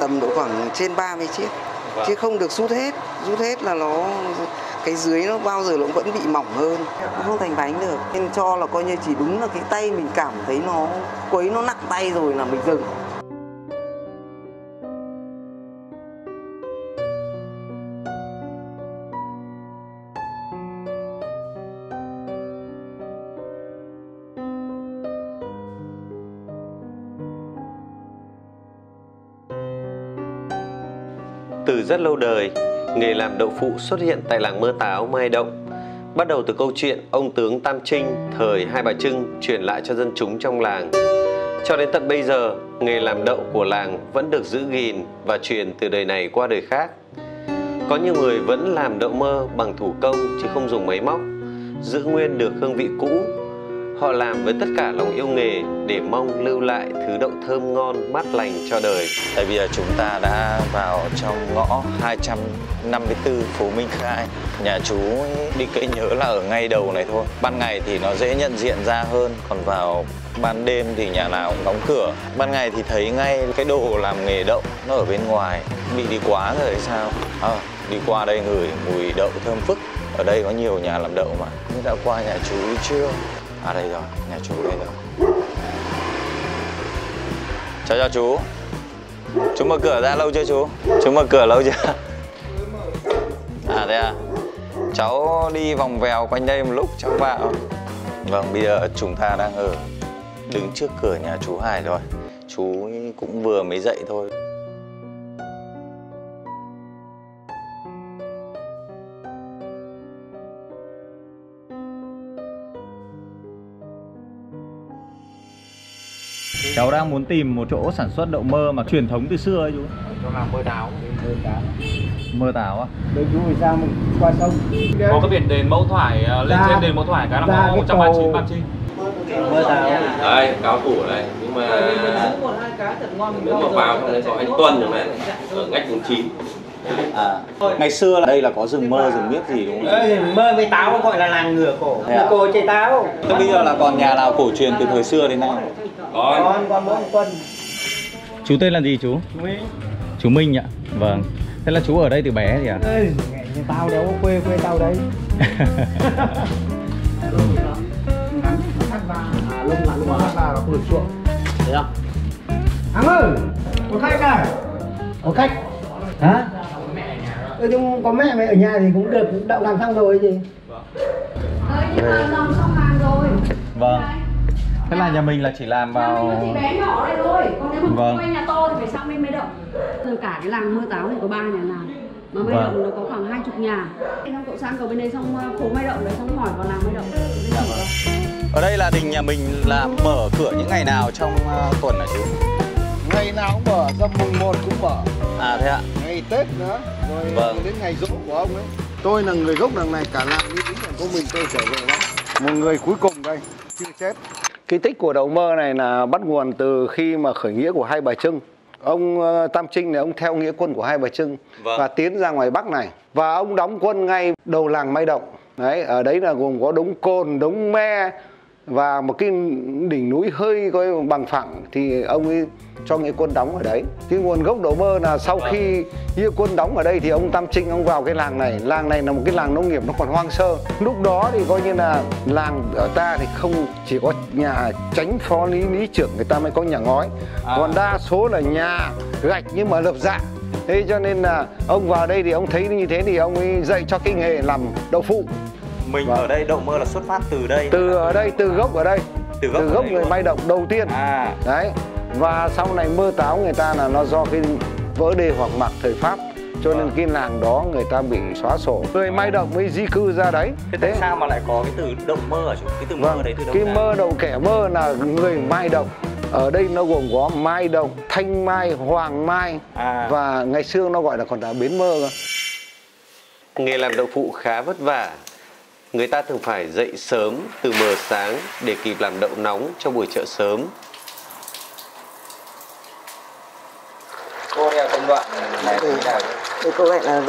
tầm độ khoảng trên 30 chiếc. Chứ không được rút hết là nó cái dưới nó bao giờ nó vẫn bị mỏng hơn, nó không thành bánh được. Nên cho là coi như chỉ đúng là cái tay mình cảm thấy nó quấy nó nặng tay rồi là mình dừng. Từ rất lâu đời, nghề làm đậu phụ xuất hiện tại làng Mơ Táo, Mai Động. Bắt đầu từ câu chuyện ông tướng Tam Trinh thời Hai Bà Trưng truyền lại cho dân chúng trong làng. Cho đến tận bây giờ, nghề làm đậu của làng vẫn được giữ gìn và truyền từ đời này qua đời khác. Có nhiều người vẫn làm đậu mơ bằng thủ công chứ không dùng máy móc, giữ nguyên được hương vị cũ. Họ làm với tất cả lòng yêu nghề để mong lưu lại thứ đậu thơm ngon, mát lành cho đời. Tại vì chúng ta đã vào trong ngõ 254 phố Minh Khai. Nhà chú đi cậy nhớ là ở ngay đầu này thôi. Ban ngày thì nó dễ nhận diện ra hơn, còn vào ban đêm thì nhà nào cũng đóng cửa. Ban ngày thì thấy ngay cái đồ làm nghề đậu nó ở bên ngoài. Bị đi quá rồi hay sao? Đi qua đây ngửi mùi đậu thơm phức. Ở đây có nhiều nhà làm đậu mà. Nhưng đã qua nhà chú chưa? À đây rồi, nhà chú đây rồi. Chào chú. Chú mở cửa ra lâu chưa chú? Chú mở cửa lâu chưa? À thế à? Cháu đi vòng vèo quanh đây một lúc cháu vào. Vâng, bây giờ chúng ta đang đứng trước cửa nhà chú Hải rồi. Chú cũng vừa mới dậy thôi. Cháu đang muốn tìm một chỗ sản xuất đậu mơ mà truyền thống từ xưa ấy chú. Cho làm mơ táo. Mơ táo á? Đấy chú phải ra mình qua sông. Có cái biển đền Mẫu Thoải, lên trên đền Mẫu Thoải cái là có 139 Tam Trinh. Mơ táo. Đây, cáo thủ này, nhưng mà nếu mà vào trong đấy có anh Tuân rồi này, ở ngách 49. Ngày xưa là đây là có rừng mơ, rừng miết gì đúng không? Mơ với táo gọi là làng ngửa cổ. Ngửa cổ chơi táo. Thế bây giờ là còn nhà nào cổ truyền từ thời xưa đến nay? Còn mỗi Tuân. Chú tên là gì chú? Minh. Chú Minh ạ. Vâng. Thế là chú ở đây từ bé gì à? Ê, tao đâu quê tao đấy. Lông là không được chuộng. Thấy không? Thắng ơi, có khách à? Có khách. Hả? Nhưng có mẹ mày ở nhà thì cũng được, đậu làm xong rồi gì? Nhưng mà làm xong hàng rồi. Vâng. Thế là nhà mình là chỉ làm vào... Nhà mình nó chỉ bé nhỏ đây thôi. Còn nếu mà vâng. quay nhà to thì phải sang bên Mai Động. Từ cả cái làng Mơ Táo thì có 3 nhà làm. Mà Mai Động nó có khoảng 20 nhà. Xong cậu sang cầu bên đây xong phố Mai Động đấy, xong hỏi vào làng Mai Động. Ở đây là đình nhà mình là mở cửa những ngày nào trong tuần hả chú? Ngày nào cũng mở, dăm mùng 1 cũng mở. À thế ạ? Ngày Tết nữa, rồi vâng. Đến ngày giỗ của ông ấy. Tôi là người gốc đằng này, cả làng như chính là có mình tôi trở về đó. Một người cuối cùng đây, chưa chết. Cái tích của đậu mơ này là bắt nguồn từ khi mà khởi nghĩa của Hai Bà Trưng. Ông Tam Trinh này ông theo nghĩa quân của Hai Bà Trưng và tiến ra ngoài Bắc này. Và ông đóng quân ngay đầu làng Mai Động. Đấy, ở đấy là gồm có đống cồn, đống me và một cái đỉnh núi hơi coi bằng phẳng thì ông ấy cho nghĩa quân đóng ở đấy. Cái nguồn gốc đậu mơ là sau khi nghĩa quân đóng ở đây thì ông Tam Trinh ông vào cái làng này. Làng này là một cái làng nông nghiệp nó còn hoang sơ. Lúc đó thì coi như là làng ở ta thì không chỉ có nhà chánh phó lý trưởng người ta mới có nhà ngói. Còn đa số là nhà gạch nhưng mà lợp dạ. Thế cho nên là ông vào đây thì ông thấy như thế thì ông ấy dạy cho cái nghề làm đậu phụ. Mình ở đây đậu mơ là xuất phát từ đây. Từ ở đây, từ gốc ở đây. Từ gốc người Mai Động đầu tiên. Đấy. Và sau này mơ táo người ta là nó do cái vỡ đê hoặc mạc thời Pháp. Cho nên cái làng đó người ta bị xóa sổ. Người Mai Động mới di cư ra đấy. Thế tại sao mà lại có cái từ đậu mơ hả chú? Cái từ mơ đấy từ đâu cái ra? mơ đậu kẻ mơ là người Mai Động. Ở đây nó gồm có Mai Động, Thanh Mai, Hoàng Mai. Và ngày xưa nó gọi là còn là Bến Mơ cơ. Nghề làm đậu phụ khá vất vả. Người ta thường phải dậy sớm từ mờ sáng để kịp làm đậu nóng cho buổi chợ sớm. Cô theo công đoạn này thế nào? Câu này là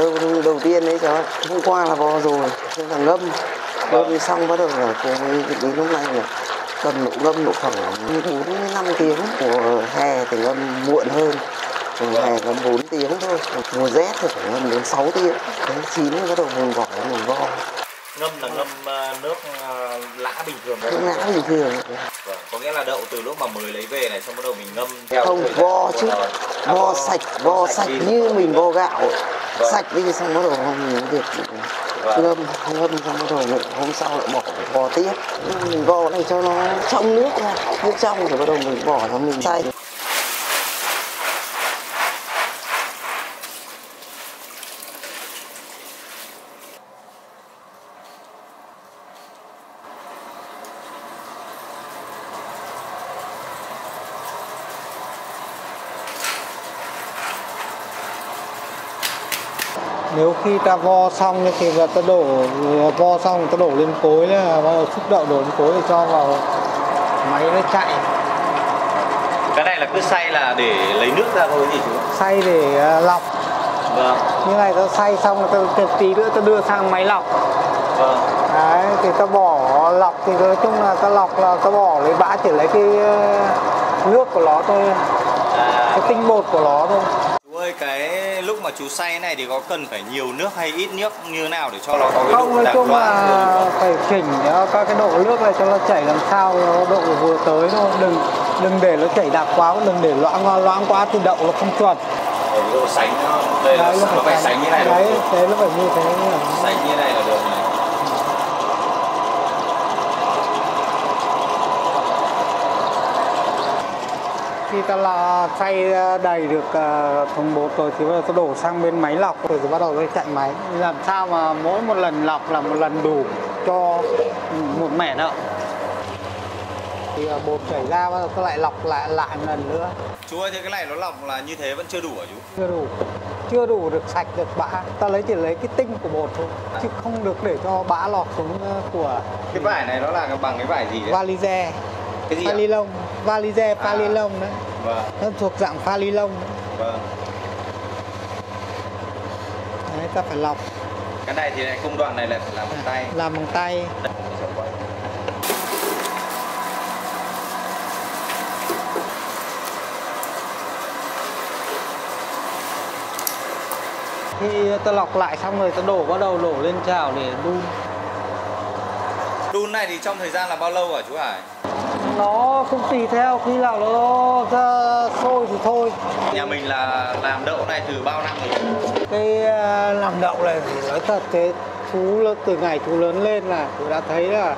đầu tiên đấy cháu. Hôm qua là vo rồi, thế là ngâm xong bắt đầu là đến lúc này là cần ngâm độ khoảng 4 đến 5 tiếng. Của hè thì ngâm muộn hơn. Mùa hè có 4 tiếng thôi, mùa rét thì phải ngâm đến 6 tiếng. Đến chín thì bắt đầu mình bỏ mình vo. Ngâm là ngâm nước lã bình thường. Nước lã bình thường. Vâng, có nghĩa là đậu từ lúc mà mới lấy về này xong bắt đầu mình ngâm không vo chứ, vo sạch như mình vo gạo, sạch đi xong bắt đầu mình việc ngâm xong bắt đầu hôm sau lại bỏ vo tiếp. Mình vo này cho nó trong nước ra, nước trong rồi bắt đầu mình bỏ ra mình xay. Nếu khi ta vo xong thì ta đổ vo xong ta đổ lên cối, là xúc đậu đổ lên cối thì cho vào máy nó chạy. Cái này là cứ xay là để lấy nước ra thôi gì chú? Xay để lọc. Vâng. Như này ta xay xong ta tí nữa ta đưa sang máy lọc. Vâng. Đấy, thì ta bỏ lọc thì nói chung là ta lọc là ta bỏ lấy bã, chỉ lấy cái nước của nó thôi, cái tinh bột của nó thôi. Chú ơi, cái lúc mà chú xay này thì có cần phải nhiều nước hay ít nước như nào để cho nó có cái độ không, nói chung là phải chỉnh các cái độ nước này cho nó chảy làm sao độ vừa tới thôi, đừng để nó chảy đặc quá, đừng để loãng quá thì đậu nó không chuẩn. Ở cái độ sánh đây là nó phải sánh như này đúng đấy, thế nó phải như thế. Sánh như này là được này. Khi ta là xay đầy được thùng bột rồi thì ta đổ sang bên máy lọc rồi thì bắt đầu nó chạy máy. Làm sao mà mỗi một lần lọc là một lần đủ cho một mẻ đậu. Thì bột chảy ra bắt đầu ta lại lọc lại một lần nữa. Chú ơi, thế cái này nó lọc là như thế vẫn chưa đủ hả chú? Chưa đủ được sạch được bã. Ta chỉ lấy cái tinh của bột thôi, chứ không được để cho bã lọt xuống của. Cái vải này nó là bằng cái vải gì đấy? Valize. Cái gì pha ni lông, valize pha ni lông đấy. Vâng. Nó thuộc dạng pha ni lông. Vâng. Đấy, ta phải lọc. Cái này thì lại công đoạn này lại phải làm bằng tay. Làm bằng tay. Khi ta lọc lại xong rồi ta bắt đầu đổ lên chảo để đun. Đun này thì trong thời gian là bao lâu hả chú Hải? Nó cũng tùy theo, khi nào nó ra sôi thì thôi. Nhà mình là làm đậu này từ bao năm rồi? Cái làm đậu này thì nói thật thế, chú từ ngày chú lớn lên là chú đã thấy là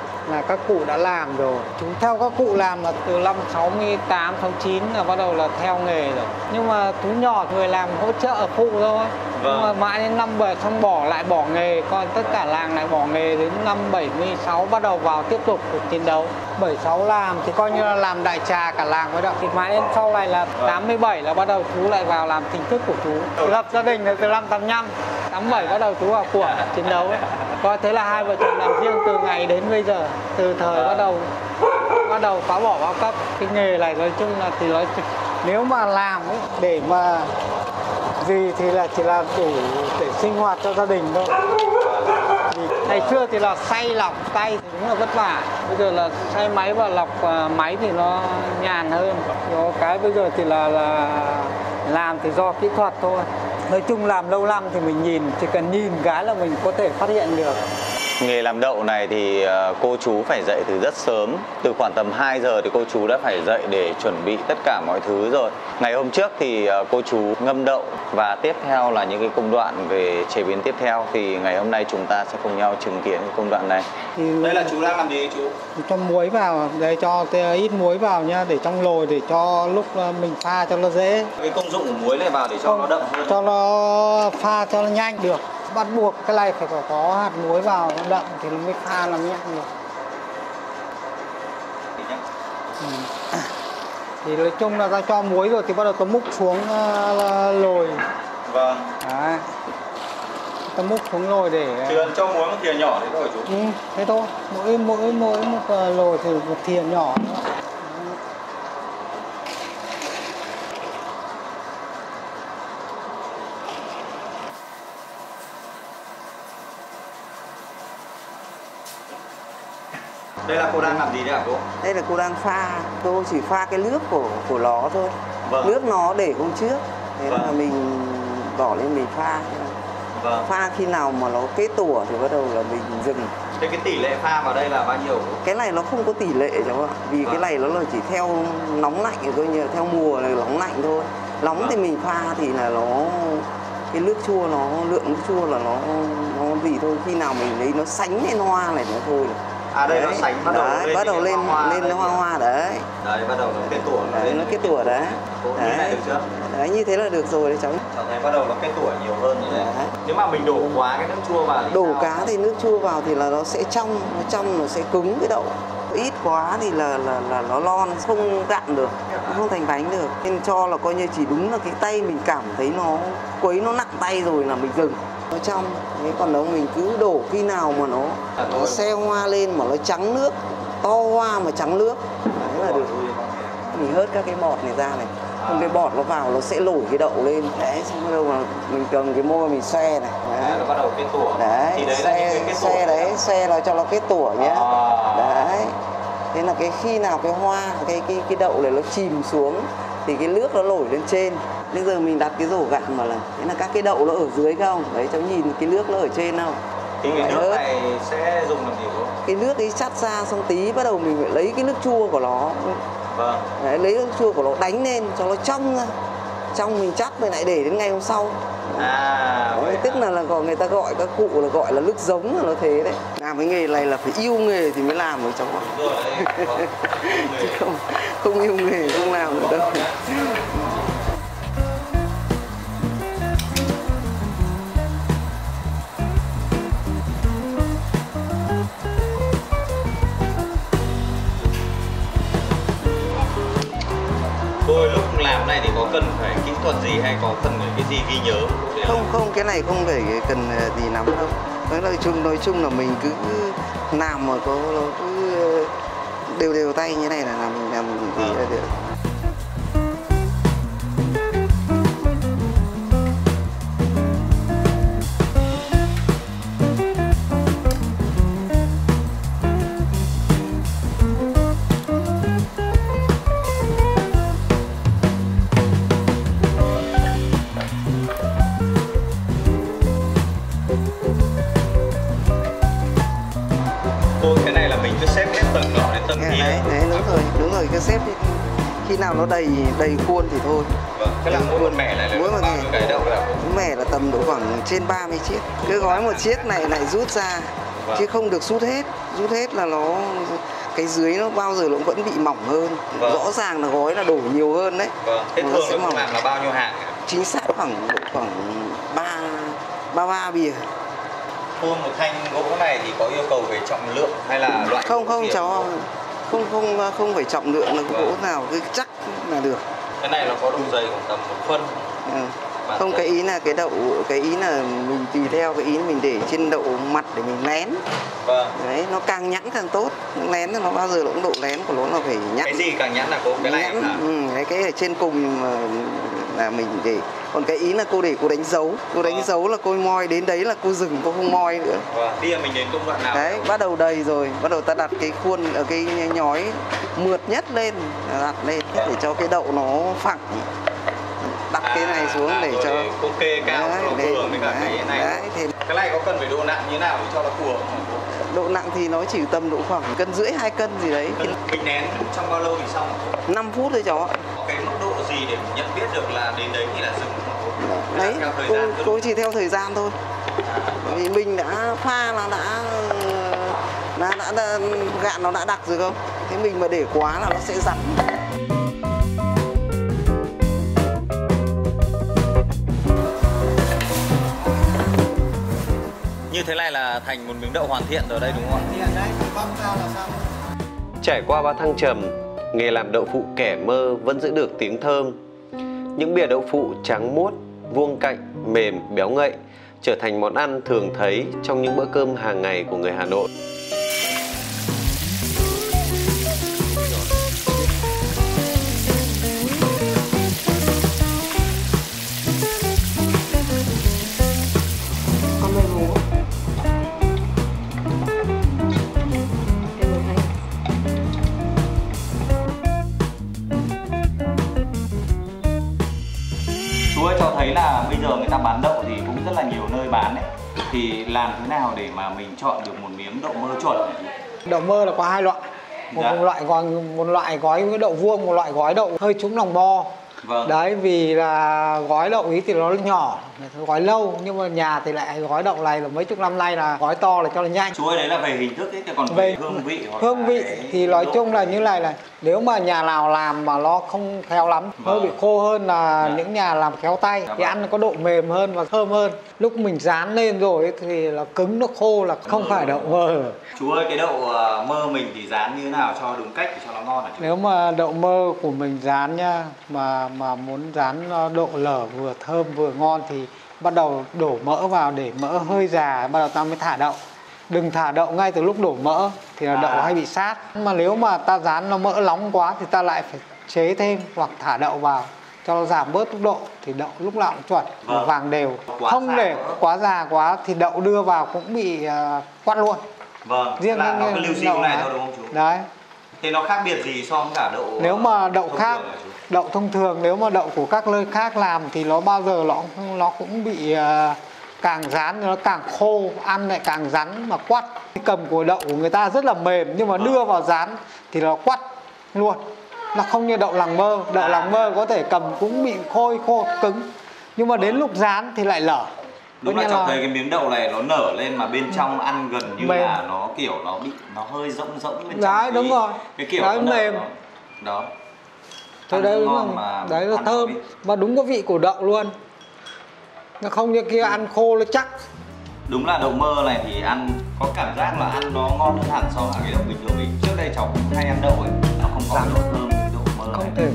các cụ đã làm rồi. Chú theo các cụ làm là từ năm 68, 69 là bắt đầu là theo nghề rồi. Nhưng mà chú nhỏ người làm hỗ trợ phụ thôi. Vâng. Nhưng mà mãi đến năm 7 xong bỏ nghề, còn tất cả làng lại bỏ nghề đến năm 76 bắt đầu vào tiếp tục chiến đấu. 76 làm thì coi như là làm đại trà cả làng với đậu. Thì mãi đến sau này là 87 là bắt đầu chú lại vào làm chính thức của chú. Lập gia đình là từ năm 85, 87 bắt đầu chú vào của chiến đấu ấy. Coi thế là hai vợ chồng làm riêng từ ngày đến bây giờ, từ thời bắt đầu phá bỏ bao cấp. Cái nghề này nói chung là thì nói nếu mà làm ấy, để mà gì thì là chỉ là để sinh hoạt cho gia đình thôi. Vì ngày xưa thì là xay lọc tay thì đúng là vất vả, bây giờ là xay máy và lọc máy thì nó nhàn hơn. Có cái bây giờ thì là làm thì do kỹ thuật thôi. Nói chung làm lâu năm thì mình chỉ cần nhìn cái là mình có thể phát hiện được. Nghề làm đậu này thì cô chú phải dậy từ rất sớm. Từ khoảng tầm 2 giờ thì cô chú đã phải dậy để chuẩn bị tất cả mọi thứ rồi. Ngày hôm trước thì cô chú ngâm đậu và tiếp theo là những cái công đoạn về chế biến tiếp theo. Thì ngày hôm nay chúng ta sẽ cùng nhau chứng kiến cái công đoạn này. Đây là chú đang làm gì chú? Cho muối vào, đây cho ít muối vào nhá, để trong nồi để cho lúc mình pha cho nó dễ. Cái công dụng của muối này vào để cho nó đậm hơn. Cho nó pha cho nó nhanh được. Bắt buộc cái này phải có hạt muối vào nó đậm thì nó mới pha làm nhanh được. Thì nói chung là ta cho muối rồi thì bắt đầu ta múc xuống lồi. Vâng. Đấy. Ta múc xuống lồi để cho muối một thìa nhỏ thế thôi chú. Thế thôi. Mỗi một lồi thì một thìa nhỏ nữa. Đây là cô đang làm gì đấy hả cô? Đây là cô đang pha, tôi chỉ pha cái nước của nó thôi. Vâng. Nước nó để hôm trước, Thế là mình bỏ lên mình pha. Pha khi nào mà nó kết tủa thì bắt đầu là mình dừng. Thế cái tỷ lệ pha vào đây là bao nhiêu? Cái này nó không có tỷ lệ cháu ạ. Vì cái này nó là chỉ theo nóng lạnh, coi như theo mùa này nóng lạnh thôi. Nóng thì mình pha thì là nó cái nước chua nó lượng nước chua là nó gì thôi. Khi nào mình lấy nó sánh lên hoa này nó thôi. Đây nó sánh bắt đầu lên hoa đấy. Đấy bắt đầu nó kết tủa. Đấy nó kết tủa đấy. Như này được chưa? Đấy như thế là được rồi đấy cháu. Cháu thấy bắt đầu nó kết tủa nhiều hơn như thế. Nếu mà mình đổ quá cái nước chua vào thì đổ cá thì nước chua vào thì là nó sẽ trong, nó sẽ cứng cái đậu. Ít quá thì là nó lon không gạn được, nó không thành bánh được. Nên cho là coi như chỉ đúng là cái tay mình cảm thấy nó quấy nó nặng tay rồi là mình dừng. Nó trong, thế còn đâu mình cứ đổ khi nào mà nó xe hoa lên mà nó trắng nước, to hoa mà trắng nước, đấy là được. Mình hớt các cái bọt này ra này, không cái bọt nó vào nó sẽ nổi cái đậu lên. Đấy, xong bắt đầu mà mình cầm cái môi mình xoe này. Đấy, nó bắt đầu kết tủa. Đấy, thì đấy xoe đấy, xoe là cho nó kết tủa nhé. Đấy. Thế là cái khi nào cái hoa, cái đậu này nó chìm xuống thì cái nước nó nổi lên trên. Bây giờ mình đặt cái rổ gạn mà là thế là các cái đậu nó ở dưới không? Đấy cháu nhìn cái nước nó ở trên không? Thì cái nước này sẽ dùng làm gì không? Cái nước ấy chắt ra xong tí bắt đầu mình phải lấy cái nước chua của nó. Vâng. Đấy, lấy nước chua của nó đánh lên cho nó trong ra. Trong mình chắc mình lại để đến ngày hôm sau. Đấy, tức là người ta gọi các cụ là gọi là nước giống là nó thế đấy. Làm cái nghề này là phải yêu nghề thì mới làm với cháu ạ. Chứ không yêu nghề không làm được đâu. Tôi lúc làm này thì có cần phải kỹ thuật gì hay có cần cái gì ghi nhớ? Không, cái này không phải cần gì lắm đâu. Nói chung là mình cứ làm mà nó cứ đều tay như này là mình làm thì là được. Cái này là mình cứ xếp hết tầng nọ đến tầng kia. Đấy, đúng rồi, cứ xếp đi. Khi nào nó đầy khuôn thì thôi. Vâng, cái là mỗi một mẻ này là bao nhiêu cái đậu là? Mẻ là tầm độ khoảng trên 30 chiếc. Cứ gói một chiếc này rút ra, chứ không được rút hết là nó cái dưới nó bao giờ nó cũng vẫn bị mỏng hơn. Rõ ràng là gói là đổ nhiều hơn đấy. Vâng, thế thường nó làm là bao nhiêu hàng? Chính xác khoảng 33 bìa. Khuôn một thanh gỗ này thì có yêu cầu về trọng lượng hay là loại? Không cháu không phải trọng lượng là gỗ nào cứ chắc là được. Cái này nó có độ dày khoảng tầm 1 phân. Không, cái ý là cái đậu, cái ý là mình tùy theo cái ý mình để trên đậu mặt để mình lén. Vâng. Đấy, nó càng nhẵn càng tốt. Lén thì nó bao giờ nó cũng độ lén của nó là phải nhẵn. Cái gì càng nhẵn là có cái này hả? Cái ở trên cùng là mình để. Còn cái ý là cô để cô đánh dấu. Cô đánh dấu là cô moi đến đấy là cô dừng, cô không moi nữa. Vâng. Bây giờ mình đến công đoạn nào? Đấy, bắt đầu đầy rồi. Bắt đầu ta đặt cái khuôn ở cái nhói mượt nhất lên, đặt lên để cho cái đậu nó phẳng. Đặt cái này xuống để cho cô kê cao độ phường với cả cái này. Đấy, thì cái này có cần phải độ nặng như thế nào để cho nó phù hợp? Độ nặng thì nó chỉ tầm độ khoảng 1,5 cân, 2 cân gì đấy. Mình nén trong bao lâu thì xong? 5 phút thôi cháu ạ. Có cái mức độ gì để nhận biết được là đến đấy thì là dừng? Đấy, cô chỉ theo thời gian thôi. Vì mình đã pha là đã gạn nó đã đặc rồi không? Thế mình mà để quá là nó sẽ rắn. Như thế này là thành một miếng đậu hoàn thiện rồi đây đúng không ạ? Trải qua 3 thăng trầm, nghề làm đậu phụ kẻ mơ vẫn giữ được tiếng thơm. Những bìa đậu phụ trắng muốt, vuông cạnh, mềm, béo ngậy trở thành món ăn thường thấy trong những bữa cơm hàng ngày của người Hà Nội. mà bây giờ người ta bán đậu thì cũng rất là nhiều nơi bán đấy, thì làm thế nào để mà mình chọn được một miếng đậu mơ chuẩn này? Đậu mơ là có hai loại, một loại gói đậu vuông, một loại gói đậu hơi trúng lòng bo. Vâng. Đấy, vì là gói đậu ý thì nó nhỏ, gói lâu, nhưng mà nhà thì lại gói đậu này là mấy chục năm nay là gói to là cho nó nhanh. Chú ơi, đấy là về hình thức ấy, còn về hương vị hương vị thì nói chung là như này nếu mà nhà nào làm mà nó không khéo lắm, hơi bị khô hơn là những nhà làm khéo tay thì ăn có độ mềm hơn và thơm hơn. Lúc mình rán lên rồi ấy, thì là cứng, nó khô là không phải đậu mơ. Chú ơi, cái đậu mơ mình thì rán như thế nào cho đúng cách để cho nó ngon hả chú? Nếu mà đậu mơ của mình rán nha, mà muốn rán độ lở vừa thơm vừa ngon thì bắt đầu đổ mỡ vào để mỡ hơi già, bắt đầu ta mới thả đậu. Đừng thả đậu ngay từ lúc đổ mỡ thì là đậu hay bị sát. Mà nếu mà ta rán nó mỡ nóng quá thì ta lại phải chế thêm hoặc thả đậu vào cho nó giảm bớt tốc độ thì đậu lúc nào cũng chuẩn, vàng đều. Không để quá già quá thì đậu đưa vào cũng bị quắt luôn. Vâng, riêng là nó cứ lưu xịu này thôi đúng không chú? Đấy. Thế nó khác biệt gì so với cả đậu? Nếu mà đậu khác, đậu thông thường, nếu mà đậu của các nơi khác làm thì nó bao giờ nó cũng bị càng rán nó càng khô, ăn lại càng rắn mà quắt. Cái cầm của đậu của người ta rất là mềm nhưng mà đưa vào rán thì nó quắt luôn. Nó không như đậu làng mơ. Đậu làng mơ có thể cầm cũng bị khô cứng, nhưng mà đến lúc rán thì lại lở. Đúng là cháu thấy cái miếng đậu này nó nở lên mà bên trong ăn gần như mềm. Là nó kiểu nó hơi rỗng bên trong. Đấy, đúng rồi. Cái kiểu đấy, nó mềm. Đó. Thôi đấy, đấy là thơm và đúng có vị của đậu luôn. Nó không như kia ăn khô nó chắc. Đúng là đậu mơ này thì ăn có cảm giác là ăn nó ngon hơn hẳn so với cái đậu bình thường. Vì trước đây cháu cũng hay ăn đậu ấy, nó không có độ thơm như đậu mơ này.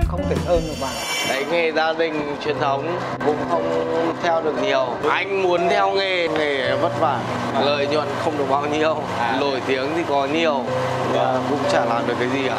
Không thể ơn được bạn. Đấy, nghề gia đình truyền thống cũng không theo được nhiều. Anh muốn theo nghề vất vả, lợi nhuận không được bao nhiêu, nổi tiếng thì có nhiều và cũng chả làm được cái gì cả.